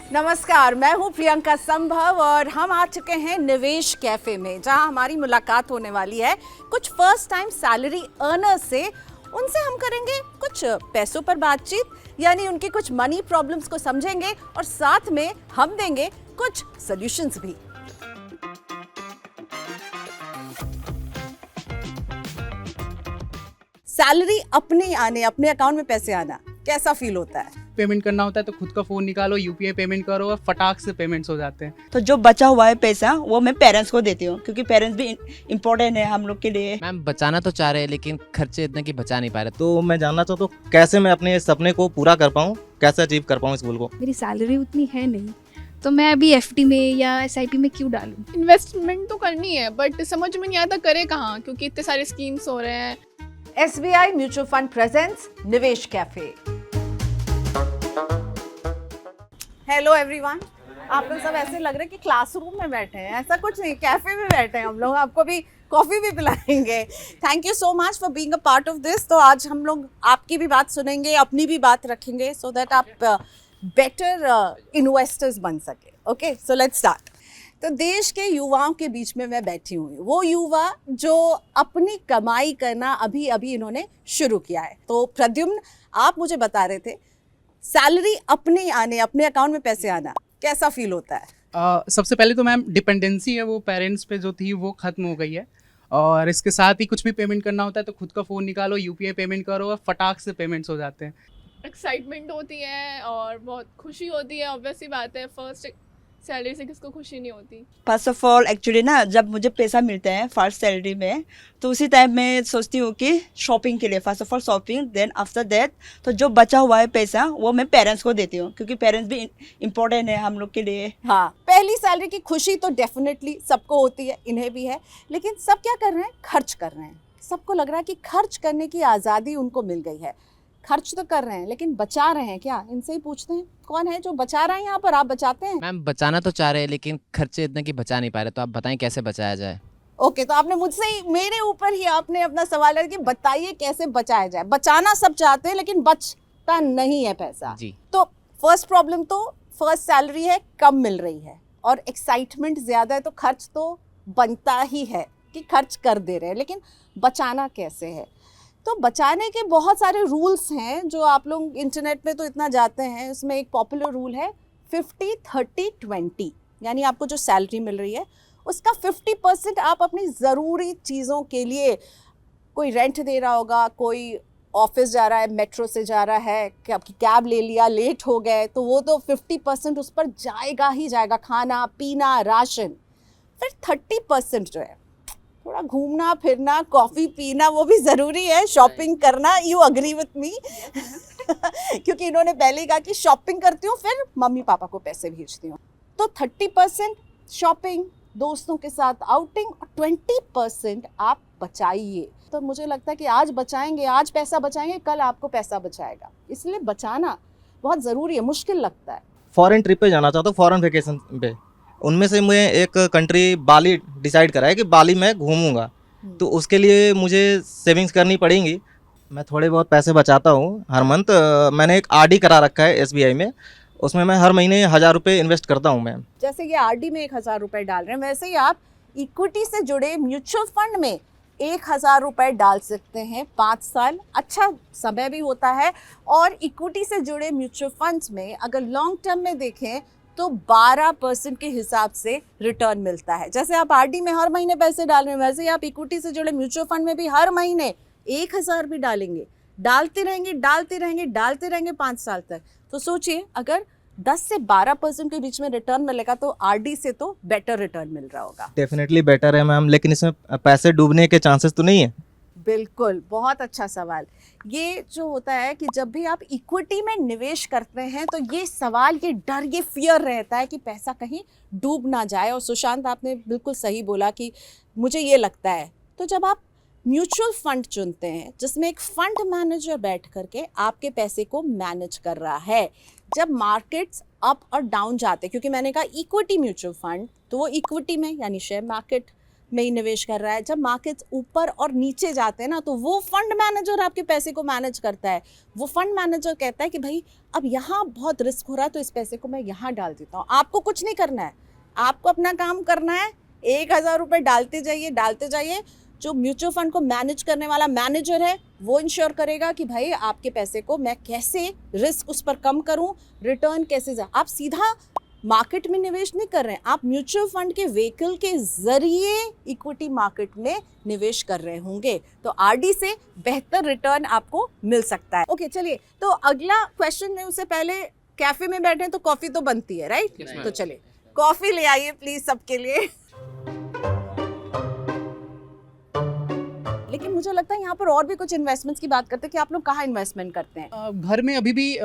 नमस्कार, मैं हूं प्रियंका संभव और हम आ चुके हैं निवेश कैफे में, जहां हमारी मुलाकात होने वाली है कुछ फर्स्ट टाइम सैलरी अर्नर्स से। उनसे हम करेंगे कुछ पैसों पर बातचीत, यानी उनकी कुछ मनी प्रॉब्लम्स को समझेंगे और साथ में हम देंगे कुछ सॉल्यूशंस भी। सैलरी अपने आने, अपने अकाउंट में पैसे आना कैसा फील होता है? पेमेंट करना होता है तो खुद का फ़ोन निकालो, यूपीआई पेमेंट करो और फटाक से पेमेंट्स हो जाते हैं। तो जो बचा हुआ है पैसा वो मैं पेरेंट्स को देती हूँ, क्योंकि पेरेंट्स भी इम्पोर्टेंट है हम लोग के लिए। मैम बचाना तो चाह रहे हैं लेकिन खर्चे इतने कि बचा नहीं पा रहे। तो मैं जानना चाहता हूँ कैसे मैं अपने सपने को पूरा कर पाऊँ, कैसे अचीव कर पाऊँ इस गोल को। मेरी सैलरी उतनी है नहीं, तो मैं अभी एफडी में या एसआईपी में क्यों डालूं? इन्वेस्टमेंट तो करनी है बट समझ में नहीं आता करे कहाँ, क्योंकि इतने सारे स्कीम्स हो रहे हैं। SBI म्यूचुअल फंड प्रेजेंट्स निवेश कैफे। हेलो एवरीवन, आप लोग सब ऐसे लग रहे हैं कि क्लासरूम में बैठे हैं। ऐसा कुछ नहीं, कैफे में बैठे हैं हम लोग। आपको भी कॉफी भी पिलाएंगे। Thank you so much for being a part of this. तो आज हम लोग आपकी भी बात सुनेंगे, अपनी भी बात रखेंगे, सो दैट आप बेटर इन्वेस्टर्स बन सके। Okay, so let's start. तो देश के युवाओं के बीच में मैं बैठी हुई हूँ, वो युवा जो अपनी कमाई करना अभी अभी इन्होंने शुरू किया है। तो प्रद्युम्न, आप मुझे बता रहे थे सैलरी अपने आने, अपने अकाउंट में पैसे आना कैसा फील होता है? सबसे पहले तो मैम डिपेंडेंसी है वो पेरेंट्स पे जो थी वो ख़त्म हो गई है, और इसके साथ ही कुछ भी पेमेंट करना होता है तो खुद का फ़ोन निकालो, यूपीआई पेमेंट करो और फटाक से पेमेंट्स हो जाते हैं। एक्साइटमेंट होती है और बहुत खुशी होती है। ऑब्वियस सी बात है, फर्स्ट सैलरी से किसको खुशी नहीं होती। फर्स्ट ऑफ ऑल एक्चुअली ना, जब मुझे पैसा मिलता है फर्स्ट सैलरी में, तो उसी टाइम मैं सोचती हूँ कि शॉपिंग के लिए, first of all shopping, then after that तो जो बचा हुआ है पैसा वो मैं पेरेंट्स को देती हूँ, क्योंकि पेरेंट्स भी इम्पोर्टेंट है हम लोग के लिए। हाँ, पहली सैलरी की खुशी तो डेफिनेटली सबको होती है, इन्हें भी है। लेकिन सब क्या कर रहे हैं? खर्च कर रहे हैं। सबको लग रहा है कि खर्च करने की आज़ादी उनको मिल गई है। खर्च तो कर रहे हैं लेकिन बचा रहे हैं क्या? इनसे ही पूछते हैं, कौन है जो बचा रहा है यहाँ पर? आप बचाते हैं? मैम बचाना तो चाह रहे हैं लेकिन खर्चे इतने कि बचा नहीं पा रहे। तो आप बताएं कैसे बचाया जाए। ओके, तो आपने मुझसे ही, मेरे ऊपर ही आपने अपना सवाल है कि बताइए कैसे बचाया जाए। बचाना सब चाहते हैं लेकिन बचता नहीं है पैसा जी। तो फर्स्ट प्रॉब्लम तो फर्स्ट सैलरी है, कम मिल रही है और एक्साइटमेंट ज़्यादा है, तो खर्च तो बनता ही है कि खर्च कर दे रहे हैं, लेकिन बचाना कैसे है? तो बचाने के बहुत सारे रूल्स हैं जो आप लोग इंटरनेट में तो इतना जाते हैं। उसमें एक पॉपुलर रूल है 50-30-20, यानी आपको जो सैलरी मिल रही है उसका 50% आप अपनी ज़रूरी चीज़ों के लिए, कोई रेंट दे रहा होगा, कोई ऑफिस जा रहा है, मेट्रो से जा रहा है, कैब ले लिया, लेट हो गए, तो वो तो 50% उस पर जाएगा ही जाएगा, खाना पीना राशन। फिर 30% जो है थोड़ा घूमना फिरना, कॉफ़ी पीना, वो भी ज़रूरी है, शॉपिंग करना। You agree with me? क्योंकि इन्होंने पहले ही कहा कि शॉपिंग करती हूँ फिर मम्मी पापा को पैसे भेजती हूँ। तो 30% शॉपिंग, दोस्तों के साथ आउटिंग, और 20% आप बचाइए। तो मुझे लगता है कि आज बचाएंगे, आज पैसा बचाएंगे, कल आपको पैसा बचाएगा। इसलिए बचाना बहुत ज़रूरी है। मुश्किल लगता है। फॉरेन ट्रिप पे जाना चाहता हूँ, फॉरेन वेकेशन पे। उनमें से मुझे एक कंट्री बाली डिसाइड करा है कि बाली में घूमूंगा, तो उसके लिए मुझे सेविंग्स करनी पड़ेंगी। मैं थोड़े बहुत पैसे बचाता हूँ हर मंथ। मैंने एक आरडी करा रखा है SBI में, उसमें मैं हर महीने 1000 रुपये इन्वेस्ट करता हूँ मैं। जैसे ये आरडी में 1000 रुपये डाल रहे हैं, वैसे ही आप इक्विटी से जुड़े म्यूचुअल फंड में 1000 रुपये डाल सकते हैं। 5 साल अच्छा समय भी होता है। और इक्विटी से जुड़े म्यूचुअल फंड्स में अगर लॉन्ग टर्म में देखें तो 12% के हिसाब से रिटर्न मिलता है। जैसे आप आरडी में हर महीने पैसे डाल रहे हैं, वैसे ही आप इक्विटी से जुड़े म्यूचुअल फंड में भी हर महीने 1000 भी डालेंगे, डालते रहेंगे 5 साल तक। तो सोचिए, अगर 10 से 12% के बीच में रिटर्न मिलेगा तो आरडी से तो बेटर रिटर्न मिल रहा होगा। डेफिनेटली बेटर है मैम, लेकिन इसमें पैसे डूबने के चांसेस तो नहीं है? बिल्कुल, बहुत अच्छा सवाल। ये जो होता है कि जब भी आप इक्विटी में निवेश करते हैं तो ये सवाल, ये डर, ये फियर रहता है कि पैसा कहीं डूब ना जाए। और सुशांत, आपने बिल्कुल सही बोला कि मुझे ये लगता है। तो जब आप म्यूचुअल फंड चुनते हैं जिसमें एक फंड मैनेजर बैठ करके आपके पैसे को मैनेज कर रहा है, जब मार्केट्स अप और डाउन जाते हैं, क्योंकि मैंने कहा इक्विटी म्यूचुअल फंड, तो वो इक्विटी में यानी शेयर मार्केट में ही निवेश कर रहा है। जब मार्केट्स ऊपर और नीचे जाते हैं ना, तो वो फंड मैनेजर आपके पैसे को मैनेज करता है। वो फंड मैनेजर कहता है कि भाई अब यहाँ बहुत रिस्क हो रहा है, तो इस पैसे को मैं यहाँ डाल देता हूँ। आपको कुछ नहीं करना है, आपको अपना काम करना है। 1,000 रुपये डालते जाइए। जो म्यूचुअल फंड को मैनेज करने वाला मैनेजर है, वो इंश्योर करेगा कि भाई आपके पैसे को मैं कैसे रिस्क उस पर कम करूं, रिटर्न कैसे जा। आप सीधा मार्केट में निवेश नहीं कर रहे हैं, आप म्यूचुअल फंड के व्हीकल के जरिए इक्विटी मार्केट में निवेश कर रहे होंगे, तो आरडी से बेहतर रिटर्न आपको मिल सकता है। ओके, चलिए, तो अगला क्वेश्चन में उससे पहले कैफे में बैठे तो कॉफी तो बनती है, राइट? तो चलिए कॉफी ले आइए प्लीज सबके लिए। लेकिन मुझे लगता है यहाँ पर और भी कुछ इन्वेस्टमेंट्स की बात करते हैं कि आप लोग कहाँ इन्वेस्टमेंट करते हैं? घर में अभी भी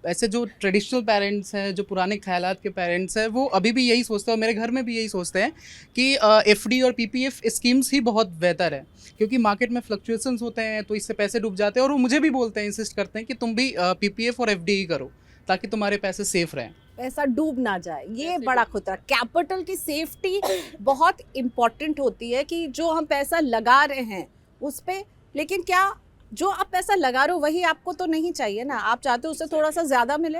ऐसे जो ट्रेडिशनल पेरेंट्स हैं, जो पुराने ख्यालात के पेरेंट्स हैं, वो अभी भी यही सोचते हैं, और मेरे घर में भी यही सोचते हैं कि एफडी और पीपीएफ स्कीम्स ही बहुत बेहतर है, क्योंकि मार्केट में फ्लक्चुएशंस होते हैं तो इससे पैसे डूब जाते हैं। और वो मुझे भी बोलते हैं, इंसिस्ट करते हैं कि तुम भी पीपीएफ और एफडी ही करो, ताकि तुम्हारे पैसे सेफ रहें, पैसा डूब ना जाए। ये बड़ा खतरा, कैपिटल की सेफ्टी बहुत इम्पोर्टेंट होती है कि जो हम पैसा लगा रहे हैं उस पे, लेकिन क्या जो आप पैसा लगा रहे हो वही आपको तो नहीं चाहिए ना, आप चाहते हो उससे थोड़ा सा ज़्यादा मिले।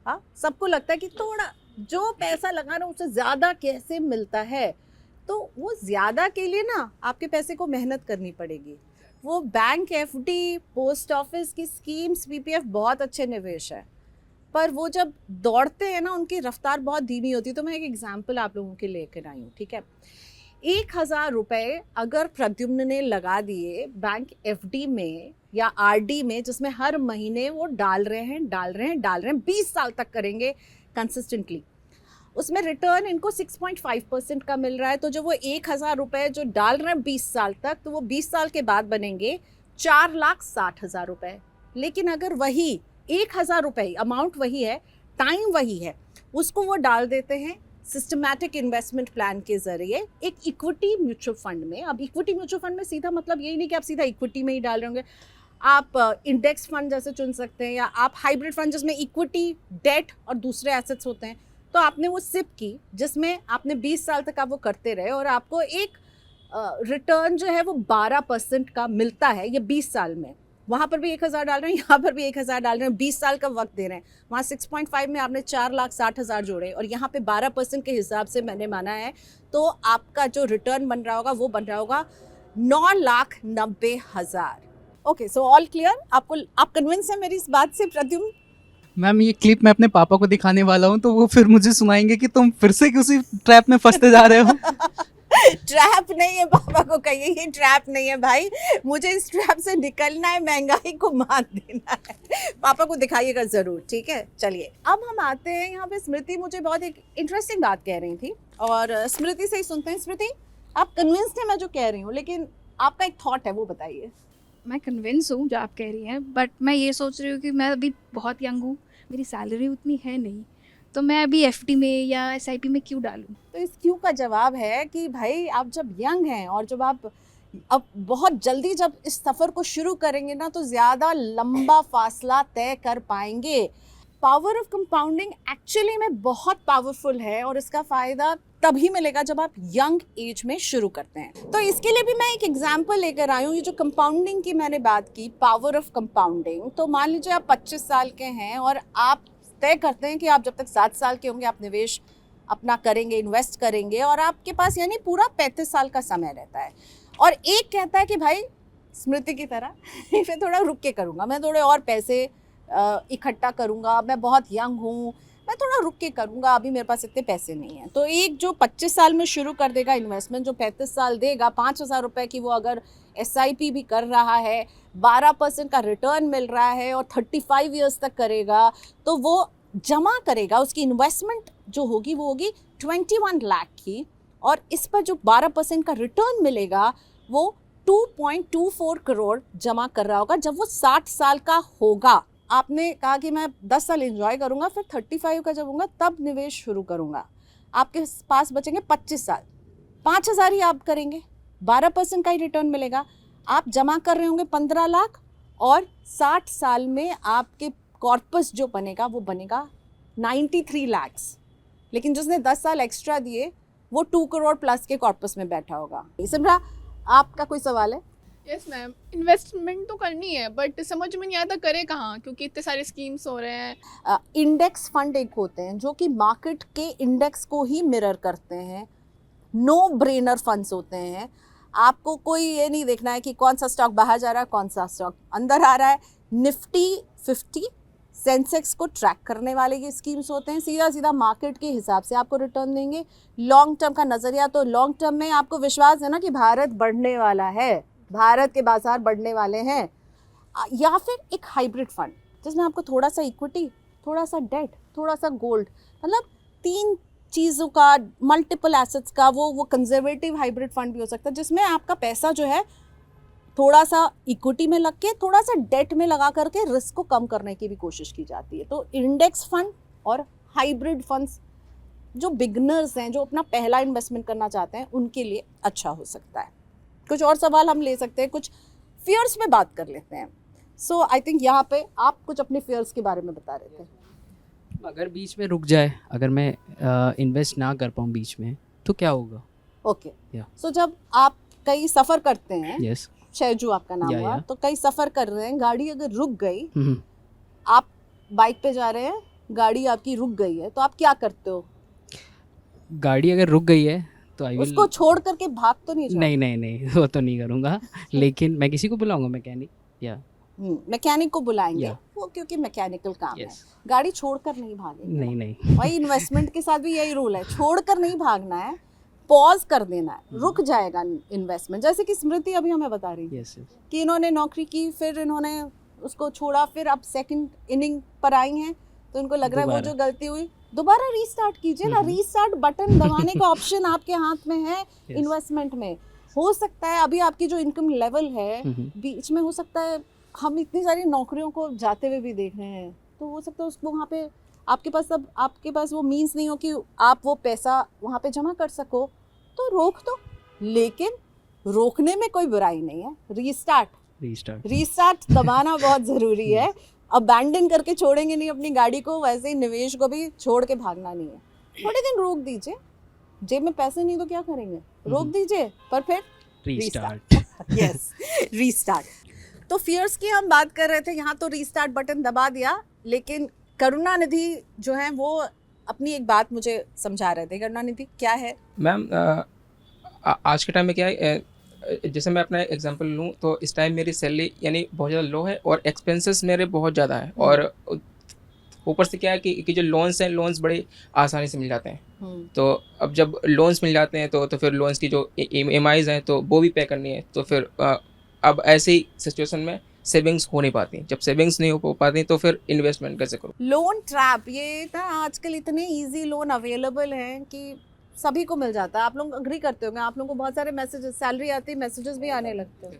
हाँ, सबको लगता है कि थोड़ा जो पैसा लगा रहे हो उससे ज़्यादा कैसे मिलता है, तो वो ज़्यादा के लिए ना आपके पैसे को मेहनत करनी पड़ेगी। वो बैंक, एफडी, पोस्ट ऑफिस की स्कीम्स, पीपीएफ बहुत अच्छे निवेश है, पर वो जब दौड़ते हैं ना उनकी रफ्तार बहुत धीमी होती है। तो मैं एक एग्जांपल आप लोगों के लेकर आई हूँ, ठीक है? 1,000 रुपये अगर प्रद्युम्न ने लगा दिए बैंक एफडी में या आरडी में, जिसमें हर महीने वो डाल रहे हैं 20 साल तक करेंगे कंसिस्टेंटली, उसमें रिटर्न इनको 6.5% का मिल रहा है। तो जो वो 1,000 रुपये जो डाल रहे हैं 20 साल तक, तो वो 20 साल के बाद बनेंगे 4,60,000 रुपये। लेकिन अगर वही 1,000 रुपये, अमाउंट वही है, टाइम वही है, उसको वो डाल देते हैं सिस्टमैटिक इन्वेस्टमेंट प्लान के जरिए एक इक्विटी म्यूचुअल फंड में। अब इक्विटी म्यूचुअल फंड में सीधा मतलब यही नहीं कि आप सीधा इक्विटी में ही डाल रहे होंगे, आप इंडेक्स फंड जैसे चुन सकते हैं, या आप हाइब्रिड फंड जिसमें इक्विटी, डेट और दूसरे एसेट्स होते हैं। तो आपने वो सिप की जिसमें आपने 20 साल तक आप वो करते रहे, और आपको एक रिटर्न जो है वो 12% का मिलता है ये 20 साल में। वहाँ पर भी 1,000 डाल रहे हैं, यहाँ पर भी 1,000 डाल रहे हैं, 20 साल का वक्त दे रहे हैं। वहाँ 6.5 में आपने 4,60,000 जोड़े, और यहाँ पे 12% के हिसाब से मैंने माना है, तो आपका जो रिटर्न बन रहा होगा वो बन रहा होगा 9,90,000। Okay, so all clear? आप कन्विंस हैं मेरी इस बात से प्रद्युम्न? मैम ये क्लिप मैं अपने पापा को दिखाने वाला हूँ, तो वो फिर मुझे सुनाएंगे कि तुम फिर से किसी ट्रैप में फंसते जा रहे हो। ट्रैप नहीं है, पापा को कहिए ये ट्रैप नहीं है भाई, मुझे इस ट्रैप से निकलना है, महंगाई को मात देना है। पापा को दिखाइएगा ज़रूर, ठीक है? चलिए अब हम आते हैं यहाँ पे। स्मृति मुझे बहुत एक इंटरेस्टिंग बात कह रही थी, और स्मृति से ही सुनते हैं। स्मृति, आप कन्विंस्ड हैं मैं जो कह रही हूँ, लेकिन आपका एक थॉट है, वो बताइए। मैं कन्विंस हूँ जो आप कह रही हैं, बट मैं ये सोच रही हूँ कि मैं अभी बहुत यंग हूँ, मेरी सैलरी उतनी है नहीं, तो मैं अभी एफडी में या एसआईपी में क्यों डालूं? तो इस क्यों का जवाब है कि भाई आप जब यंग हैं और जब आप अब बहुत जल्दी जब इस सफ़र को शुरू करेंगे ना, तो ज़्यादा लंबा फासला तय कर पाएंगे। पावर ऑफ कंपाउंडिंग एक्चुअली में बहुत पावरफुल है, और इसका फ़ायदा तभी मिलेगा जब आप यंग एज में शुरू करते हैं। तो इसके लिए भी मैं एक एग्जांपल लेकर आई हूँ। ये जो कंपाउंडिंग की मैंने बात की, पावर ऑफ कंपाउंडिंग, तो मान लीजिए आप 25 साल के हैं और आप तय करते हैं कि आप जब तक 7 साल के होंगे आप निवेश अपना करेंगे, इन्वेस्ट करेंगे, और आपके पास यानी पूरा 35 साल का समय रहता है। और एक कहता है कि भाई स्मृति की तरह मैं थोड़ा रुक के करूँगा, मैं थोड़े और पैसे इकट्ठा करूँगा, मैं बहुत यंग हूँ, मैं थोड़ा रुक के करूँगा, अभी मेरे पास इतने पैसे नहीं हैं। तो एक जो 25 साल में शुरू कर देगा इन्वेस्टमेंट, जो 35 साल देगा, 5,000 रुपये की वो अगर SIP भी कर रहा है, 12% का रिटर्न मिल रहा है, और 35 ईयर्स तक करेगा, तो वो जमा करेगा, उसकी इन्वेस्टमेंट जो होगी वो होगी 21 लाख की, और इस पर जो 12% का रिटर्न मिलेगा वो 2.24 करोड़ जमा कर रहा होगा जब वो 60 साल का होगा। आपने कहा कि मैं 10 साल एंजॉय करूंगा, फिर 35 का जब होगा तब निवेश शुरू करूंगा। आपके पास बचेंगे 25 साल, 5,000 ही आप करेंगे, 12% का ही रिटर्न मिलेगा। आप जमा कर रहे होंगे 15 लाख, और 60 साल में आपके कॉर्पस जो बनेगा वो बनेगा 93 लाख्स। लेकिन जिसने 10 साल एक्स्ट्रा दिए वो 2 करोड़ प्लस के कॉर्पस में बैठा होगा। सिमरा, आपका कोई सवाल है? यस मैम, इन्वेस्टमेंट तो करनी है बट समझ में नहीं आता करे कहाँ, क्योंकि इतने सारे स्कीम्स हो रहे हैं। इंडेक्स फंड एक होते हैं जो कि मार्केट के इंडेक्स को ही मिरर करते हैं। नो ब्रेनर फंड्स होते हैं। आपको कोई ये नहीं देखना है कि कौन सा स्टॉक बाहर जा रहा है, कौन सा स्टॉक अंदर आ रहा है। निफ्टी 50 सेंसेक्स को ट्रैक करने वाले ये स्कीम्स होते हैं। सीधा सीधा मार्केट के हिसाब से आपको रिटर्न देंगे। लॉन्ग टर्म का नज़रिया, तो लॉन्ग टर्म में आपको विश्वास है ना कि भारत बढ़ने वाला है, भारत के बाजार बढ़ने वाले हैं। या फिर एक हाइब्रिड फंड जिसमें आपको थोड़ा सा इक्विटी, थोड़ा सा डेट, थोड़ा सा गोल्ड, मतलब 3 चीज़ों का, मल्टीपल एसेट्स का वो कंजर्वेटिव हाइब्रिड फंड भी हो सकता है, जिसमें आपका पैसा जो है थोड़ा सा इक्विटी में लग के, थोड़ा सा डेट में लगा करके रिस्क को कम करने की भी कोशिश की जाती है। तो इंडेक्स फंड और हाइब्रिड फंड्स जो बिगनर्स हैं, जो अपना पहला इन्वेस्टमेंट करना चाहते हैं, उनके लिए अच्छा हो सकता है। कुछ और सवाल हम ले सकते हैं, कुछ फियर्स में बात कर लेते हैं। सो आई थिंक यहाँ पे आप कुछ अपने फियर्स के बारे में बता रहे थे। अगर बीच में रुक जाए, अगर मैं इन्वेस्ट ना कर पाऊँ बीच में, तो क्या होगा? Okay, Yeah. सो जब आप कहीं सफ़र करते हैं, यस। शैजू आपका नाम Yeah, हुआ, yeah. तो कहीं सफ़र कर रहे हैं, गाड़ी अगर रुक गई, हम्म। आप बाइक पे जा रहे हैं, गाड़ी आपकी रुक गई है, तो आप क्या करते हो? गाड़ी अगर रुक गई है तो आई विल, उसको छोड़ करके भाग तो नहीं जाओगे? नहीं नहीं नहीं, वो तो नहीं करूँगा, लेकिन मैं किसी को बुलाऊंगा, मैकेनिक या मैकेनिक को बुलाएंगे, Yeah. वो क्योंकि मैकेनिकल काम है। यस। गाड़ी छोड़कर नहीं भागेंगे। नहीं नहीं। वही इन्वेस्टमेंट के साथ भी यही रूल है, छोड़कर नहीं भागना है, पॉज कर देना है, रुक जाएगा इन्वेस्टमेंट। जैसे कि स्मृति अभी हमें बता रही थी यस। कि इन्होंने नौकरी की, फिर इन्होंने उसको छोड़ा, फिर अब सेकंड इनिंग पर आई हैं, तो इनको लग रहा है वो दोबारा। जो गलती हुई, दोबारा रीस्टार्ट कीजिए ना। रीस्टार्ट बटन दबाने का ऑप्शन आपके हाथ में है। इन्वेस्टमेंट में हो सकता है अभी आपकी जो इनकम लेवल है, बीच में हो सकता है हम इतनी सारी नौकरियों को जाते हुए भी देख रहे हैं, तो हो सकता है उसको वहाँ पे आपके पास वो मीन्स नहीं हो कि आप वो पैसा वहाँ पे जमा कर सको, तो रोक दो। लेकिन रोकने में कोई बुराई नहीं है। रीस्टार्ट दबाना बहुत ज़रूरी है। अबैंडन करके छोड़ेंगे नहीं अपनी गाड़ी को, वैसे ही निवेश को भी छोड़ के भागना नहीं है। थोड़े दिन रोक दीजिए, जेब में पैसे नहीं तो क्या करेंगे, रोक दीजिए, पर फिर रीस्टार्ट। Yes, restart. तो फियर्स की हम बात कर रहे थे, यहाँ तो रीस्टार्ट बटन दबा दिया, लेकिन करुणानिधि जो है वो अपनी एक बात मुझे समझा रहे थे। करुणानिधि, क्या है? मैम, आज के टाइम में क्या है, जैसे मैं अपना एग्जांपल लूँ तो इस टाइम मेरी सैलरी यानी बहुत ज़्यादा लो है और एक्सपेंसेस मेरे बहुत ज़्यादा है, और ऊपर से क्या है कि जो लोन्स हैं, लोन्स बड़ी आसानी से मिल जाते हैं। तो अब जब लोन्स मिल जाते हैं तो फिर लोन्स की जो EMIs हैं तो वो भी पे करनी है। तो फिर अब ऐसी सिचुएशन में सेविंग्स हो नहीं पाती। जब सेविंग्स नहीं हो पाती तो फिर इन्वेस्टमेंट कैसे करूँ? लोन ट्रैप, ये ना आजकल इतने इजी लोन अवेलेबल हैं कि सभी को मिल जाता है। आप लोग अग्री करते होंगे, आप लोगों को बहुत सारे मैसेजेस, सैलरी आती है, मैसेजेस भी आने लगते हैं,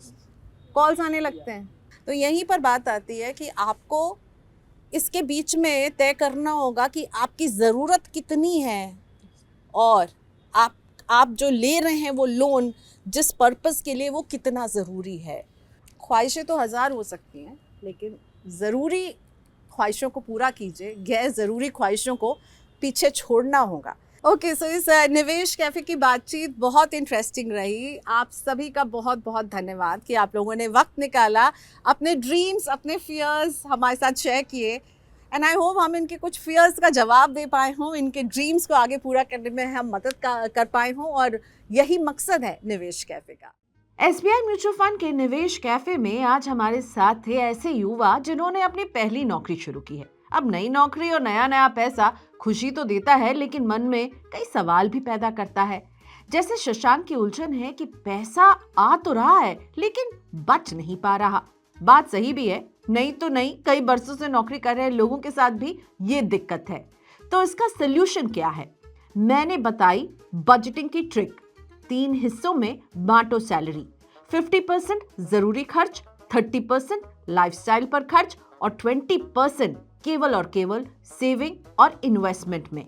कॉल्स आने लगते हैं। तो यहीं पर बात आती है कि आपको इसके बीच में तय करना होगा कि आपकी ज़रूरत कितनी है और आप जो ले रहे हैं वो लोन जिस पर्पस के लिए, वो कितना ज़रूरी है। ख्वाहिशें तो 1000 हो सकती हैं, लेकिन ज़रूरी ख्वाहिशों को पूरा कीजिए, गैर ज़रूरी ख्वाहिशों को पीछे छोड़ना होगा। ओके, सो इस निवेश कैफ़े की बातचीत बहुत इंटरेस्टिंग रही। आप सभी का बहुत बहुत धन्यवाद कि आप लोगों ने वक्त निकाला, अपने ड्रीम्स, अपने फियर्स हमारे साथ शेयर किए। एंड आई होप हम इनके कुछ फियर्स का जवाब दे पाए हों, इनके ड्रीम्स को आगे पूरा करने में हम मदद कर पाए हों, और यही मकसद है निवेश कैफ़े का। SBI म्यूचुअल फंड के निवेश कैफ़े में आज हमारे साथ थे ऐसे युवा जिन्होंने अपनी पहली नौकरी शुरू की है। अब नई नौकरी और नया पैसा खुशी तो देता है, लेकिन मन में कई सवाल भी पैदा करता है। जैसे शशांक की उलझन है कि पैसा आ तो रहा है लेकिन बच नहीं पा रहा। बात सही भी है, नई तो नई, कई बरसों से नौकरी कर रहे लोगों के साथ भी ये दिक्कत है। तो इसका सल्यूशन क्या है? मैंने बताई बजटिंग की ट्रिक। 3 हिस्सों में बांटो सैलरी। 50% जरूरी खर्च, 30% लाइफस्टाइल पर खर्च और 20% केवल और केवल सेविंग और इन्वेस्टमेंट में।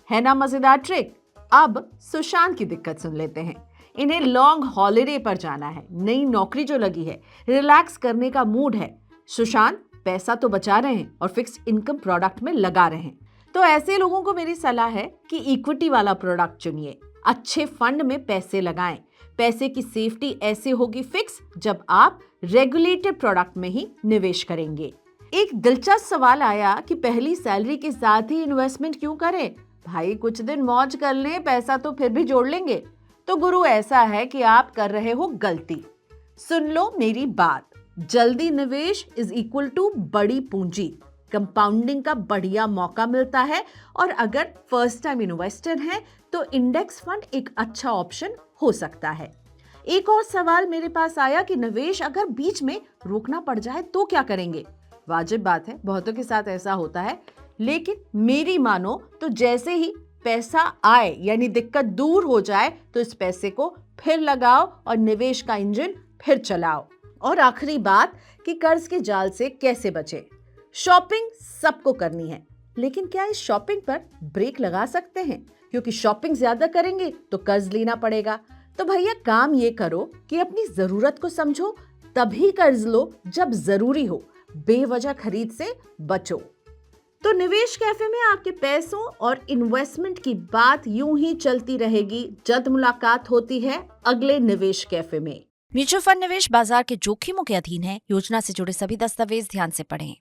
है ना मजेदार ट्रिक? अब सुशांत की दिक्कत सुन लेते हैं। इन्हें लॉन्ग हॉलिडे पर जाना है, नई नौकरी जो लगी है, रिलैक्स करने का मूड है। सुशांत पैसा तो बचा रहे हैं और फिक्स इनकम प्रोडक्ट में लगा रहे हैं। तो ऐसे लोगों को मेरी सलाह है कि इक्विटी वाला प्रोडक्ट चुनिए। अच्छे फंड में पैसे लगाएं। पैसे की सेफ्टी ऐसे होगी फिक्स जब आप रेगुलेटेड प्रोडक्ट में ही निवेश करेंगे। एक दिलचस्प सवाल आया कि पहली सैलरी के साथ ही इन्वेस्टमेंट क्यों करें? भाई कुछ दिन मौज कर लें, पैसा तो फिर भी जोड़ लेंगे। तो गुरु ऐसा है कि आप कर रहे हो गलती। सुन लो मेरी बात, जल्दी निवेश इज इक्वल टू बड़ी पूंजी। कंपाउंडिंग का बढ़िया मौका मिलता है और अगर फर्स्ट टाइम इन्वेस्टर हैं तो इंडेक्स फंड एक अच्छा ऑप्शन हो सकता है। एक और सवाल मेरे पास आया कि निवेश अगर बीच में रोकना पड़ जाए तो क्या करेंगे? वाजिब बात है, बहुतों के साथ ऐसा होता है, लेकिन मेरी मानो तो जैसे ही पैसा आए यानी दिक्कत दूर हो जाए तो इस पैसे को फिर लगाओ और निवेश का इंजन फिर चलाओ। और आखिरी बात कि कर्ज के जाल से कैसे बचे। शॉपिंग सबको करनी है, लेकिन क्या इस शॉपिंग पर ब्रेक लगा सकते हैं? क्योंकि शॉपिंग ज्यादा करेंगे तो कर्ज लेना पड़ेगा। तो भैया काम ये करो कि अपनी जरूरत को समझो, तभी कर्ज लो जब जरूरी हो, बेवजह खरीद से बचो। तो निवेश कैफे में आपके पैसों और इन्वेस्टमेंट की बात यूं ही चलती रहेगी। जल्द मुलाकात होती है अगले निवेश कैफे में। म्यूचुअल फंड निवेश बाजार के जोखिमों के अधीन है। योजना से जुड़े सभी दस्तावेज ध्यान से पढ़ें।